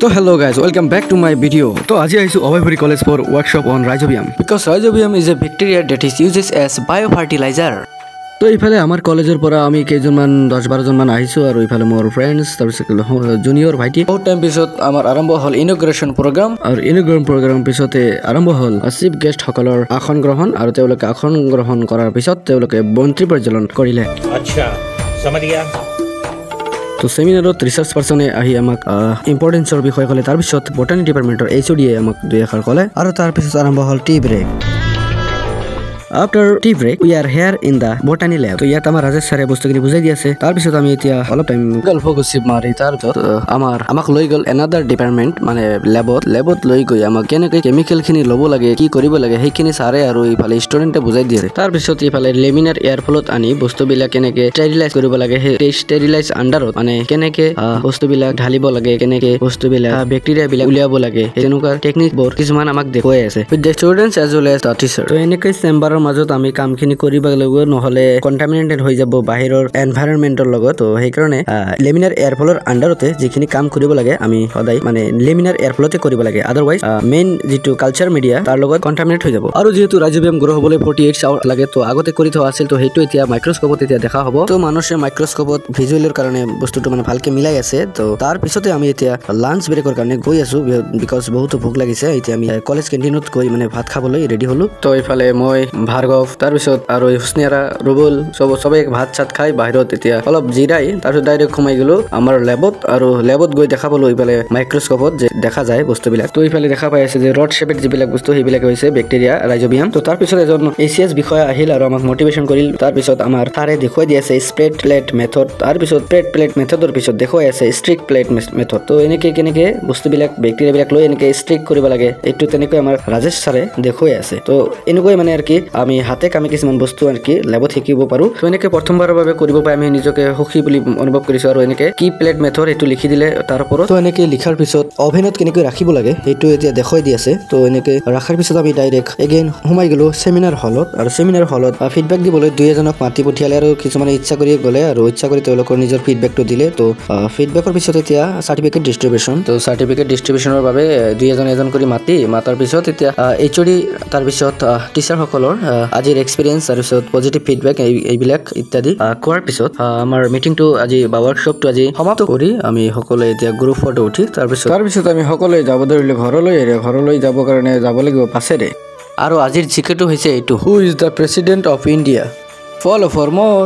So hello guys, welcome back to my video. So আজি আহিছো Abhayapuri college for workshop on rhizobium because rhizobium is a bacteria that is used as biofertilizer. তো ইফালে আমাৰ কলেজৰ পৰা আমি কেইজনমান 10-12 জন মান আহিছো আৰু ইফালে মোৰ ফ্ৰেন্ডছ তাৰপিছত জুনিয়ৰ ভাইটি বহুত টাইম পিছত আমাৰ আৰম্ভ হ'ল ইনগ্ৰেশ্যন প্ৰগ্ৰাম আৰু ইনগ্ৰেশ্যন প্ৰগ্ৰাম পিছতে আৰম্ভ হ'ল চিফ গেষ্ট সকলৰ আসন গ্ৰহণ আৰু তেওঁলোকে আসন গ্ৰহণ কৰাৰ পিছত তেওঁলোকে মন্ত্ৰী পৰিচালন কৰিলে আচ্ছা समझ गया তো সেমিনাৰত ৰিসাৰ্চ পাৰ্সনে আহি আমাক ইম্পৰ্টেন্সৰ বিষয় কলে তাৰ পিছত বটানি ডিপাৰ্টমেন্টৰ এইচওডি আমাক দুই আখৰ কলে আৰু তাৰ পিছত আৰম্ভ হ'ল tea break After tea break, we are here in the botany lab. So ইয়াত আমাৰ ৰাজেশ ছাৰে বস্তুখিনি বুজাই দি আছে তাৰ পিছত আমি এতিয়া অলপ টাইম গল্প গসিপ মাৰি তাৰ পিছত আমাক লৈ গল another department মানে ল্যাবত লৈ গৈ আমাক কেনেকৈ কেমিকেল খিনি ল'ব লাগে কি কৰিব লাগে সেইখিনি ছাৰে আৰু ইফালে ষ্টুডেন্টে বুজাই দিয়ে তাৰ পিছত ইফালে লেমিনাৰ এয়াৰ ফ্লোত আনি বস্তুবিলাক কেনেকৈ ষ্টেৰিলাইজ কৰিব লাগে সেই ষ্টেৰিলাইজ আন্ডাৰত মানে কেনেকৈ বস্তুবিলাক ঢালিব লাগে কেনেকৈ বস্তুবিলাক বেক্টেৰিয়া বিলাক উলিয়াব লাগে তেনেকুৱা টেকনিক বোৰ কিছুমান আমাক দেখুৱাই আছে with the students as well as the teacher তো এনেকৈ চেম্বাৰৰ মাজত আমি কামখিনি কৰিব লাগিব নহলে কন্টামিনেটেড হৈ যাব বাহিৰৰ এনভায়ৰনমেন্টৰ লগত তো সেই কাৰণে লেমিনাৰ এয়াৰ ফ্লোৰ আন্ডাৰতে যিখিনি কাম কৰিব লাগে আমি সদায় মানে লেমিনাৰ এয়াৰ ফ্লোতে কৰিব লাগে আদাৰৱাইজ মেইন যেটো কালচাৰ মিডিয়া তাৰ লগত কন্টামিনেট হৈ যাব আৰু যেহেতু ৰাইজোবিয়াম গ্ৰো হ'বলৈ 48 আৱাৰ লাগে তো আগতে কৰি থোৱা আছিল তো হেইটো এতিয়া মাইক্ৰোস্কোপত এতিয়া দেখা হ'ব তো মানুহে মাইক্ৰোস্কোপত ভিজুৱেলৰ কাৰণে বস্তুটো মানে ভালকে মিলাই আছে তো তাৰ পিছতে আমি এতিয়া লাঞ্চ ব্ৰেকৰ কাৰণে গৈ আছো বিকজ বহুত ভোক লাগিছে এতিয়া আমি কলেজ কেন্টিনত গৈ মানে ভাত খাবলৈ ৰেডি হলো তো ইফালে মই ভাৰ্গৱ তাৰ পিছত আৰু হুসনিয়াৰা ৰুবুল সবে ভাত চাত খাই বাহিৰত এতিয়া অলপ জিৰাই তাৰ পিছত ডাইৰেক্ট সোমাই গলো আমাৰ ল্যাবত গৈ দেখা পালো ইফালে মাইক্ৰোস্কোপত যে দেখা যায় বস্তুবিলাক তো ইফালে দেখা পাই আছে যে ৰড শেপেড যিবিলাক বস্তু সেইবিলাক হৈছে বেক্টেৰিয়া ৰাইজোবিয়াম তো তাৰ পিছত এজন এচিএস বিষয়া আহিল আৰু আমাক মোটিভেশন কৰিল তাৰ পিছত আমাৰ তাৰে দেখুৱাই দি আছে স্প্ৰেড প্লেট মেথড তাৰ পিছত স্প্ৰেড প্লেট মেথডৰ পিছত দেখুৱাই আছে ষ্ট্ৰিক প্লেট মেথড তো এনেকৈ কেনেকৈ বস্তুবিলাক বেক্টেৰিয়াবিলাক লৈ এনেকৈ ষ্ট্ৰিক কৰিব লাগে এইটো তেনেকৈ আমাৰ ৰাজেশ ছাৰে দেখুৱাই আছে তো এনেকৈ মানে আৰু কি আমি হাতে কামে কিছুমান বস্তু আৰু কি ল্যাবত শিকিব পাৰো তো এনেকৈ প্ৰথমবাৰৰ বাবে কৰিব পাই আমি নিজকে সুখী বুলি অনুভৱ কৰিছো আৰু এনেকৈ কি প্লেট মেথড এইটো লিখি দিলে তাৰ ওপৰত তো এনেকৈ লিখাৰ পিছত অভেনত কেনেকৈ ৰাখিব লাগে এইটো এতিয়া দেখুৱাই দি আছে তো এনেকৈ ৰাখাৰ পিছত আমি ডাইৰেক্ট এগেইন সোমাই গলো সেমিনাৰ হলত আৰু সেমিনাৰ হলত ফিডবেক দিবলৈ দুই এজনক মাতি পঠিয়ালে আৰু কিছুমানে ইচ্ছা কৰি গলে আৰু ইচ্ছা কৰি তেওঁলোকৰ নিজৰ ফিডবেকটো দিলে তো ফিডবেকৰ পিছত এতিয়া সাৰ্টিফিকেট ডিস্ট্ৰিবিউচনৰ বাবে দুই এজন কৰি মাতাৰ পিছত এতিয়া এইচওডি তাৰ পিছত টিচাৰ সকলৰ আজিৰ এক্সপেৰিয়েন্স আৰু পিছত পজিটিভ ফিডবেক এইবিলাক ইত্যাদি কোৱাৰ পিছত আমাৰ মিটিংটো আজি বা ওয়াৰ্কশ্বপটো আজি সমাপ্ত কৰি আমি সকলোৱে এতিয়া গ্ৰুপ ফটো উঠি তাৰ পিছত আমি সকলোৱে যাব ধৰিলে ঘৰলৈ যাব কাৰণে যাব লাগিব পাছেৰে আৰু আজিৰ জিকেটো হৈছে এইটো who is the president of India follow for মোৰ